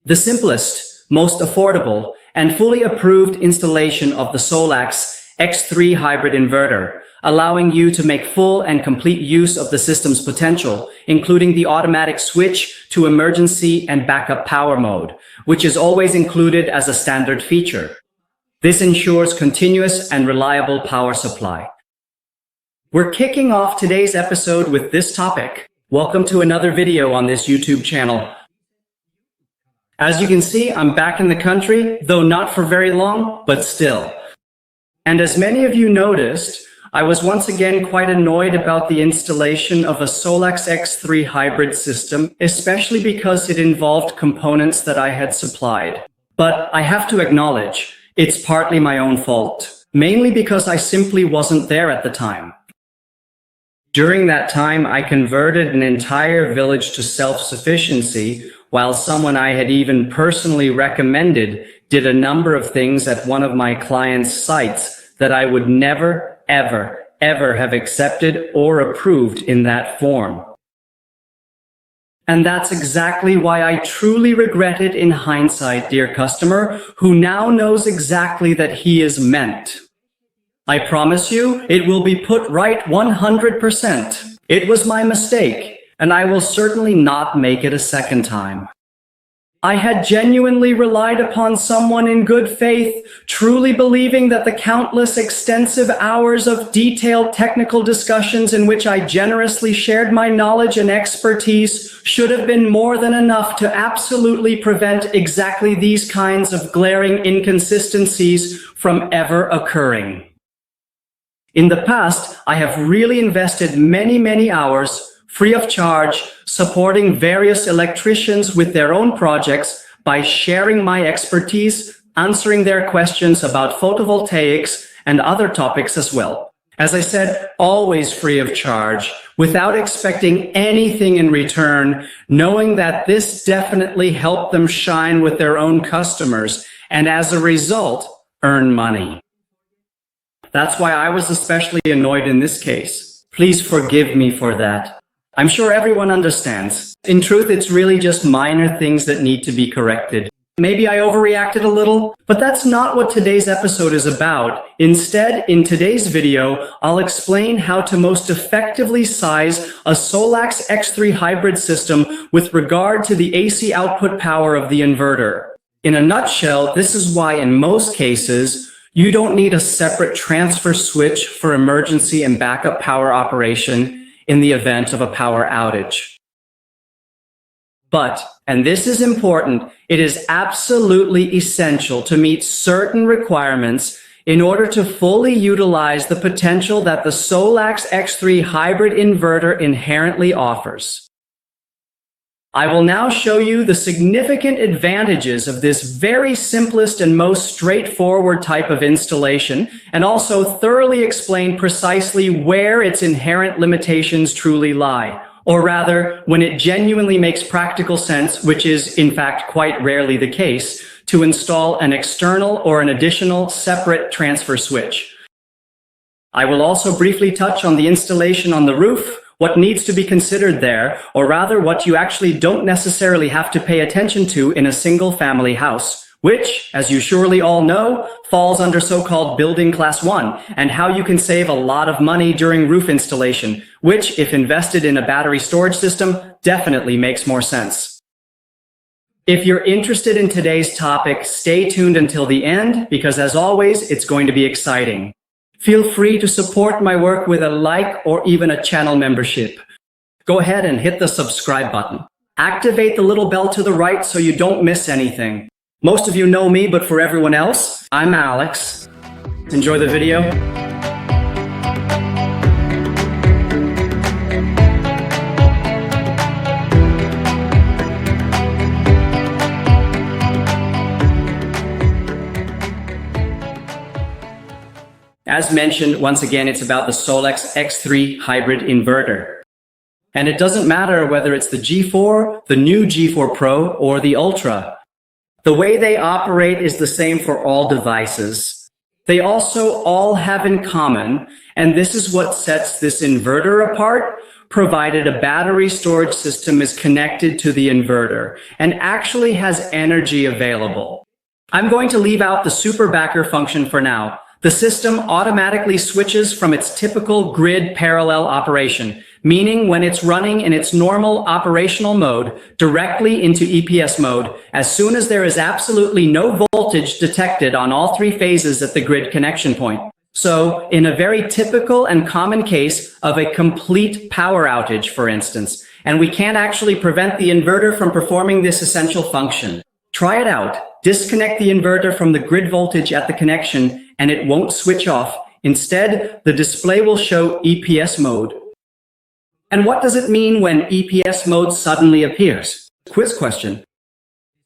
The simplest, most affordable, and fully approved installation of the Solax X3 Hybrid inverter, allowing you to make full and complete use of the system's potential, including the automatic switch to emergency and backup power mode, which is always included as a standard feature. This ensures continuous and reliable power supply. We're kicking off today's episode with this topic. Welcome to another video on this YouTube channel. As you can see, I'm back in the country, though not for very long, but still. And as many of you noticed, I was once again quite annoyed about the installation of a Solax X3 Hybrid system, especially because it involved components that I had supplied. But I have to acknowledge, it's partly my own fault, mainly because I simply wasn't there at the time. During that time, I converted an entire village to self-sufficiency, while someone I had even personally recommended did a number of things at one of my clients' sites that I would never, ever have accepted or approved in that form. And that's exactly why I truly regret it in hindsight, dear customer, who now knows exactly that he is meant. I promise you, it will be put right 100%. It was my mistake, and I will certainly not make it a second time. I had genuinely relied upon someone in good faith, truly believing that the countless extensive hours of detailed technical discussions in which I generously shared my knowledge and expertise should have been more than enough to absolutely prevent exactly these kinds of glaring inconsistencies from ever occurring. In the past, I have really invested many hours free of charge, supporting various electricians with their own projects by sharing my expertise, answering their questions about photovoltaics and other topics as well. As I said, always free of charge, without expecting anything in return, knowing that this definitely helped them shine with their own customers, and as a result, earn money. That's why I was especially annoyed in this case. Please forgive me for that. I'm sure everyone understands. In truth, it's really just minor things that need to be corrected. Maybe I overreacted a little, but that's not what today's episode is about. Instead, in today's video, I'll explain how to most effectively size a Solax X3 Hybrid system with regard to the AC output power of the inverter. In a nutshell, this is why in most cases, you don't need a separate transfer switch for emergency and backup power operation in the event of a power outage. But, and this is important, it is absolutely essential to meet certain requirements in order to fully utilize the potential that the Solax X3 Hybrid inverter inherently offers. I will now show you the significant advantages of this very simplest and most straightforward type of installation, and also thoroughly explain precisely where its inherent limitations truly lie, or rather, when it genuinely makes practical sense, which is in fact quite rarely the case, to install an external or an additional separate transfer switch. I will also briefly touch on the installation on the roof, what needs to be considered there, or rather what you actually don't necessarily have to pay attention to in a single-family house, which, as you surely all know, falls under so-called building class 1, and how you can save a lot of money during roof installation, which, if invested in a battery storage system, definitely makes more sense. If you're interested in today's topic, stay tuned until the end, because as always, it's going to be exciting. Feel free to support my work with a like or even a channel membership. Go ahead and hit the subscribe button. Activate the little bell to the right so you don't miss anything. Most of you know me, but for everyone else, I'm Alex. Enjoy the video. As mentioned, once again, it's about the Solax X3 Hybrid inverter. And it doesn't matter whether it's the G4, the new G4 Pro, or the Ultra. The way they operate is the same for all devices. They also all have in common, and this is what sets this inverter apart, provided a battery storage system is connected to the inverter and actually has energy available. I'm going to leave out the super backer function for now. The system automatically switches from its typical grid parallel operation, meaning when it's running in its normal operational mode directly into EPS mode as soon as there is absolutely no voltage detected on all three phases at the grid connection point. So, in a very typical and common case of a complete power outage, for instance, and we can't actually prevent the inverter from performing this essential function. Try it out. Disconnect the inverter from the grid voltage at the connection and it won't switch off. Instead, the display will show EPS mode. And what does it mean when EPS mode suddenly appears? Quiz question.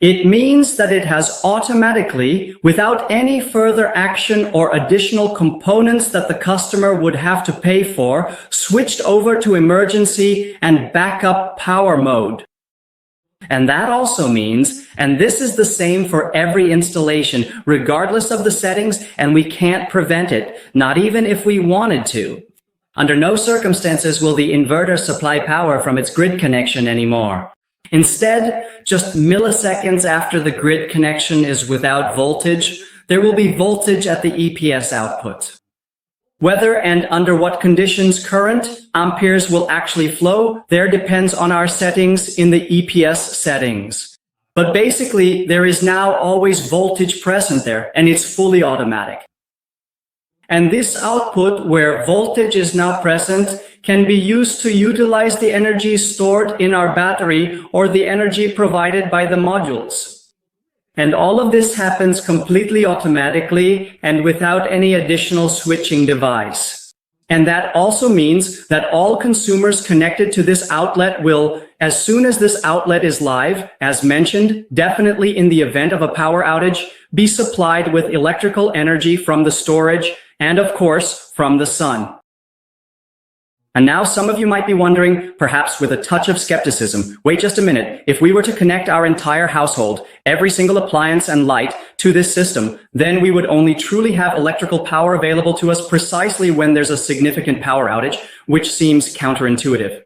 It means that it has automatically, without any further action or additional components that the customer would have to pay for, switched over to emergency and backup power mode. And that also means, and this is the same for every installation, regardless of the settings, and we can't prevent it, not even if we wanted to. Under no circumstances will the inverter supply power from its grid connection anymore. Instead, just milliseconds after the grid connection is without voltage, there will be voltage at the EPS output. Whether and under what conditions current amperes will actually flow, there depends on our settings in the EPS settings. But basically, there is now always voltage present there, and it's fully automatic. And this output, where voltage is now present, can be used to utilize the energy stored in our battery or the energy provided by the modules. And all of this happens completely automatically and without any additional switching device. And that also means that all consumers connected to this outlet will, as soon as this outlet is live, as mentioned, definitely in the event of a power outage, be supplied with electrical energy from the storage and, of course, from the sun. And now some of you might be wondering, perhaps with a touch of skepticism, wait just a minute, if we were to connect our entire household, every single appliance and light, to this system, then we would only truly have electrical power available to us precisely when there's a significant power outage, which seems counterintuitive.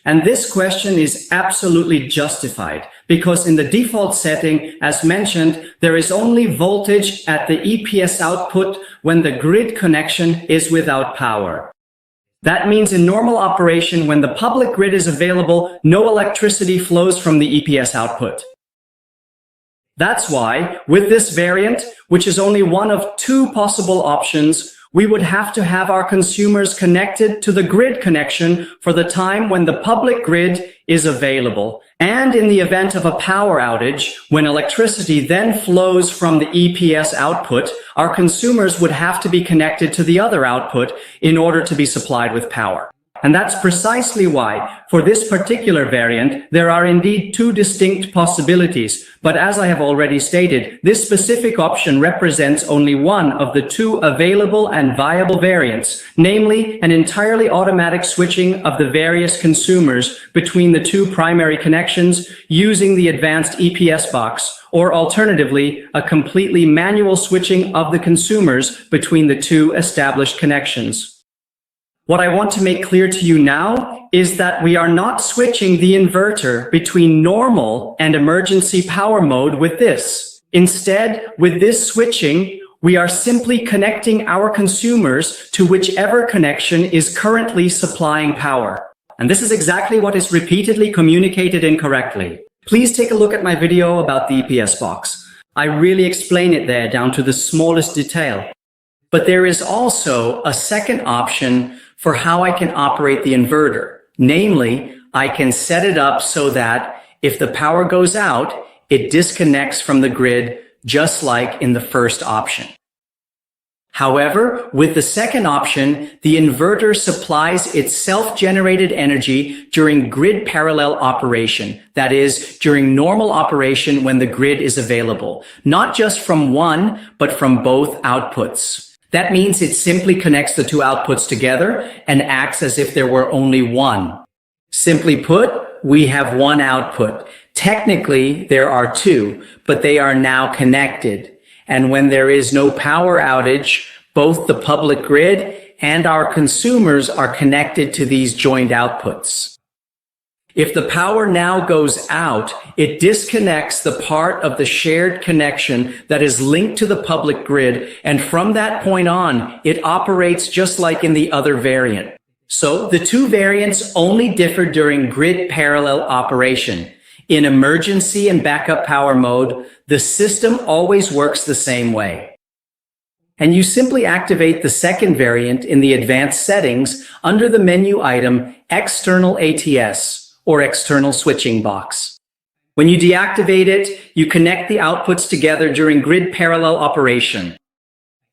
And this question is absolutely justified, because in the default setting, as mentioned, there is only voltage at the EPS output when the grid connection is without power. That means in normal operation, when the public grid is available, no electricity flows from the EPS output. That's why, with this variant, which is only one of two possible options, we would have to have our consumers connected to the grid connection for the time when the public grid is available. And in the event of a power outage, when electricity then flows from the EPS output, our consumers would have to be connected to the other output in order to be supplied with power. And that's precisely why, for this particular variant, there are indeed two distinct possibilities. But as I have already stated, this specific option represents only one of the two available and viable variants, namely an entirely automatic switching of the various consumers between the two primary connections using the advanced EPS box, or alternatively, a completely manual switching of the consumers between the two established connections. What I want to make clear to you now is that we are not switching the inverter between normal and emergency power mode with this. Instead, with this switching, we are simply connecting our consumers to whichever connection is currently supplying power. And this is exactly what is repeatedly communicated incorrectly. Please take a look at my video about the EPS box. I really explain it there down to the smallest detail. But there is also a second option for how I can operate the inverter. Namely, I can set it up so that if the power goes out, it disconnects from the grid just like in the first option. However, with the second option, the inverter supplies its self-generated energy during grid parallel operation. That is, during normal operation when the grid is available, not just from one, but from both outputs. That means it simply connects the two outputs together and acts as if there were only one. Simply put, we have one output. Technically, there are two, but they are now connected. And when there is no power outage, both the public grid and our consumers are connected to these joint outputs. If the power now goes out, it disconnects the part of the shared connection that is linked to the public grid, and from that point on, it operates just like in the other variant. So the two variants only differ during grid parallel operation. In emergency and backup power mode, the system always works the same way. And you simply activate the second variant in the advanced settings under the menu item External ATS, or external switching box. When you deactivate it, you connect the outputs together during grid parallel operation.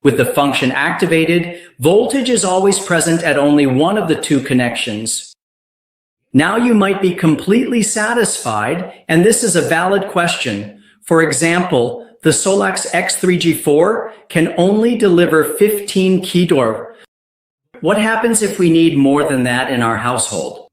With the function activated, voltage is always present at only one of the two connections. Now you might be completely satisfied, and this is a valid question. For example, the Solax X3 G4 can only deliver 15 kW. What happens if we need more than that in our household?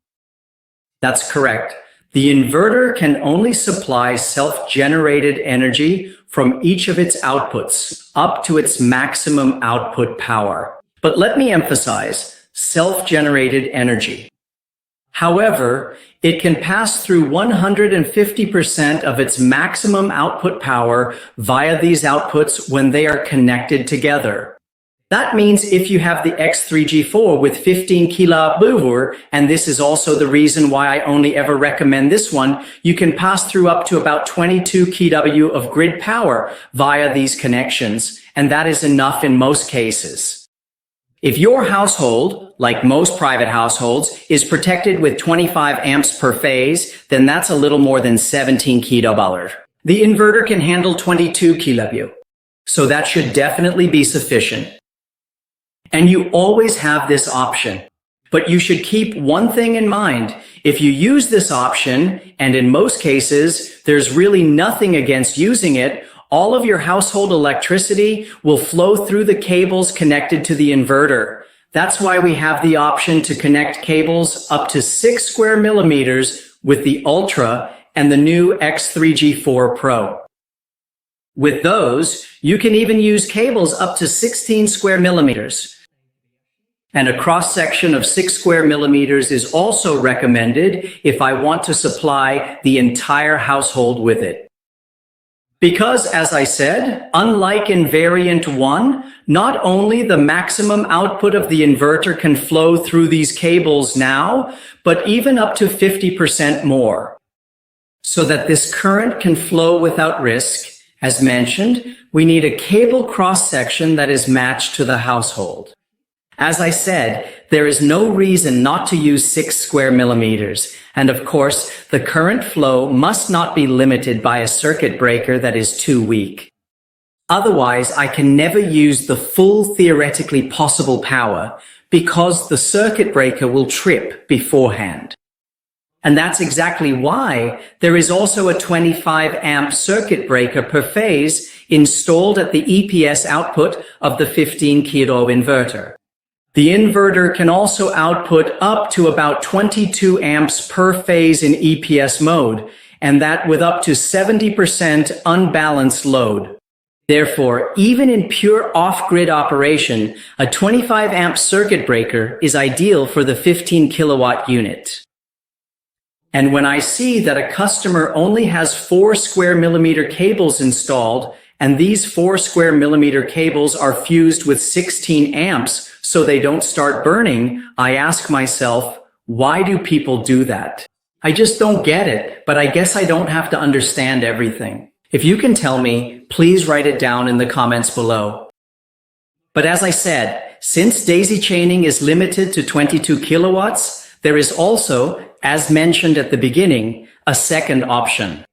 That's correct. The inverter can only supply self-generated energy from each of its outputs up to its maximum output power. But let me emphasize, self-generated energy. However, it can pass through 150% of its maximum output power via these outputs when they are connected together. That means if you have the X3 G4 with 15 kWh, and this is also the reason why I only ever recommend this one, you can pass through up to about 22 kW of grid power via these connections, and that is enough in most cases. If your household, like most private households, is protected with 25 amps per phase, then that's a little more than 17 kWh. The inverter can handle 22 kW, so that should definitely be sufficient. And you always have this option. But you should keep one thing in mind. If you use this option, and in most cases, there's really nothing against using it, all of your household electricity will flow through the cables connected to the inverter. That's why we have the option to connect cables up to 6 square millimeters with the Ultra and the new X3 G4 Pro. With those, you can even use cables up to 16 square millimeters. And a cross-section of 6 square millimeters is also recommended if I want to supply the entire household with it. Because, as I said, unlike in variant 1, not only the maximum output of the inverter can flow through these cables now, but even up to 50% more. So that this current can flow without risk, as mentioned, we need a cable cross-section that is matched to the household. As I said, there is no reason not to use 6 square millimeters, and of course, the current flow must not be limited by a circuit breaker that is too weak. Otherwise, I can never use the full theoretically possible power because the circuit breaker will trip beforehand. And that's exactly why there is also a 25 amp circuit breaker per phase installed at the EPS output of the 15 kW inverter. The inverter can also output up to about 22 amps per phase in EPS mode, and that with up to 70% unbalanced load. Therefore, even in pure off-grid operation, a 25 amp circuit breaker is ideal for the 15 kilowatt unit. And when I see that a customer only has 4 square millimeter cables installed, and these 4 square millimeter cables are fused with 16 amps so they don't start burning, I ask myself, why do people do that? I just don't get it, but I guess I don't have to understand everything. If you can tell me, please write it down in the comments below. But as I said, since daisy chaining is limited to 22 kilowatts, there is also, as mentioned at the beginning, a second option.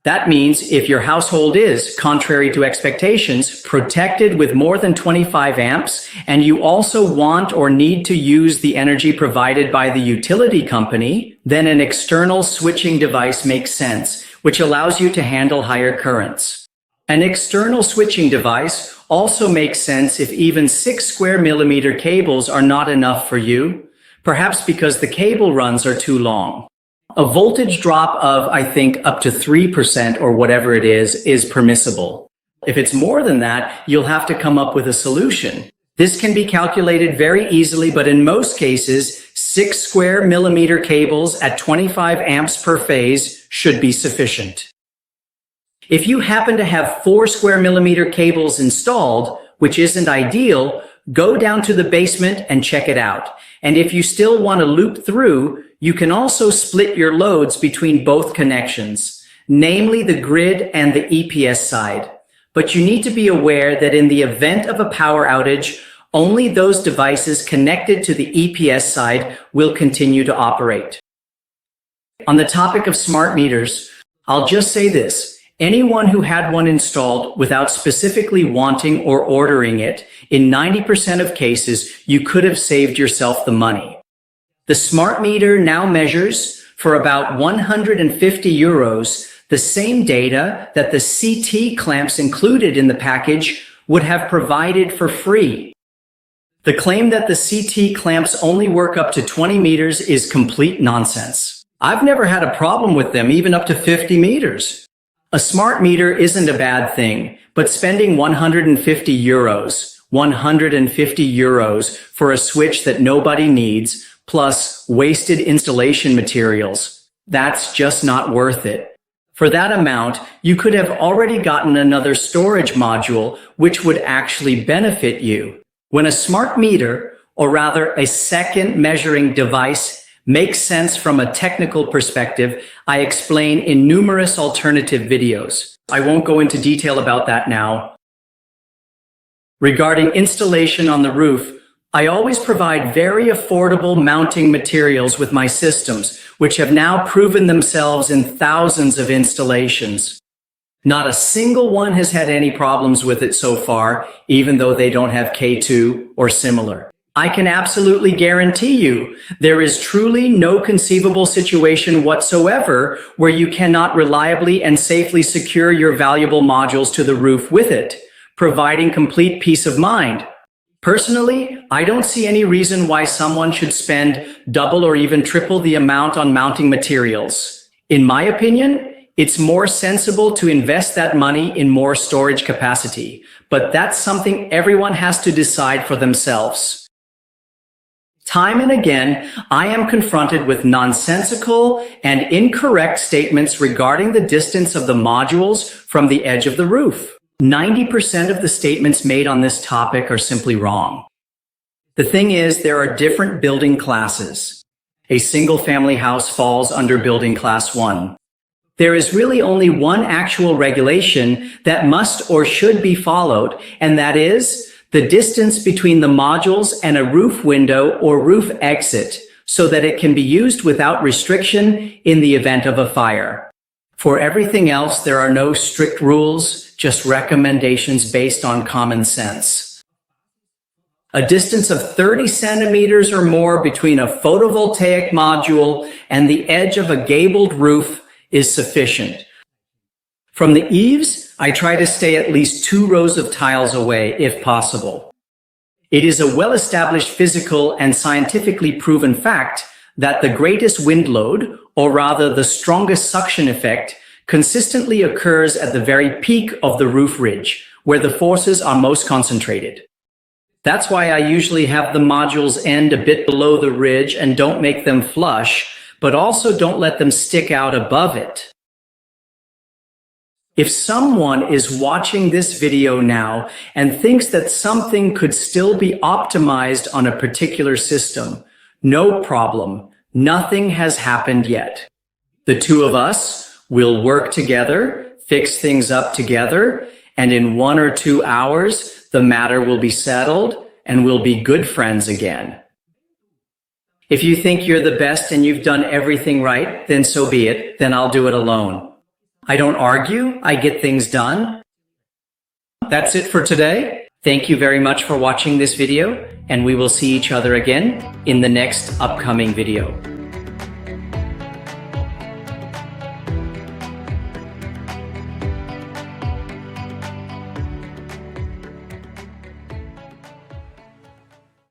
That means if your household is, contrary to expectations, protected with more than 25 amps, and you also want or need to use the energy provided by the utility company, then an external switching device makes sense, which allows you to handle higher currents. An external switching device also makes sense if even 6 square millimeter cables are not enough for you, perhaps because the cable runs are too long. A voltage drop of, I think, up to 3% or whatever it is permissible. If it's more than that, you'll have to come up with a solution. This can be calculated very easily, but in most cases, 6 square millimeter cables at 25 amps per phase should be sufficient. If you happen to have 4 square millimeter cables installed, which isn't ideal, go down to the basement and check it out. And if you still want to loop through, you can also split your loads between both connections, namely the grid and the EPS side. But you need to be aware that in the event of a power outage, only those devices connected to the EPS side will continue to operate. On the topic of smart meters, I'll just say this. Anyone who had one installed without specifically wanting or ordering it, in 90% of cases, you could have saved yourself the money. The smart meter now measures, for about 150 euros, the same data that the CT clamps included in the package would have provided for free. The claim that the CT clamps only work up to 20 meters is complete nonsense. I've never had a problem with them even up to 50 meters. A smart meter isn't a bad thing, but spending 150 euros for a switch that nobody needs, plus wasted installation materials, that's just not worth it. For that amount, you could have already gotten another storage module, which would actually benefit you. When a smart meter, or rather a second measuring device, makes sense from a technical perspective, I explain in numerous alternative videos. I won't go into detail about that now. Regarding installation on the roof, I always provide very affordable mounting materials with my systems, which have now proven themselves in thousands of installations. Not a single one has had any problems with it so far, even though they don't have K2 or similar. I can absolutely guarantee you there is truly no conceivable situation whatsoever where you cannot reliably and safely secure your valuable modules to the roof with it, providing complete peace of mind. Personally, I don't see any reason why someone should spend double or even triple the amount on mounting materials. In my opinion, it's more sensible to invest that money in more storage capacity, but that's something everyone has to decide for themselves. Time and again, I am confronted with nonsensical and incorrect statements regarding the distance of the modules from the edge of the roof. 90% of the statements made on this topic are simply wrong. The thing is, there are different building classes. A single-family house falls under building class 1. There is really only one actual regulation that must or should be followed, and that is the distance between the modules and a roof window or roof exit, so that it can be used without restriction in the event of a fire. For everything else, there are no strict rules, just recommendations based on common sense. A distance of 30 centimeters or more between a photovoltaic module and the edge of a gabled roof is sufficient. From the eaves, I try to stay at least 2 rows of tiles away if possible. It is a well-established physical and scientifically proven fact that the greatest wind load, or rather the strongest suction effect, consistently occurs at the very peak of the roof ridge, where the forces are most concentrated. That's why I usually have the modules end a bit below the ridge and don't make them flush, but also don't let them stick out above it. If someone is watching this video now and thinks that something could still be optimized on a particular system, no problem. Nothing has happened yet. The two of us will work together, fix things up together, and in 1 or 2 hours, the matter will be settled and we'll be good friends again. If you think you're the best and you've done everything right, then so be it. Then I'll do it alone. I don't argue, I get things done. That's it for today. Thank you very much for watching this video, and we will see each other again in the next upcoming video.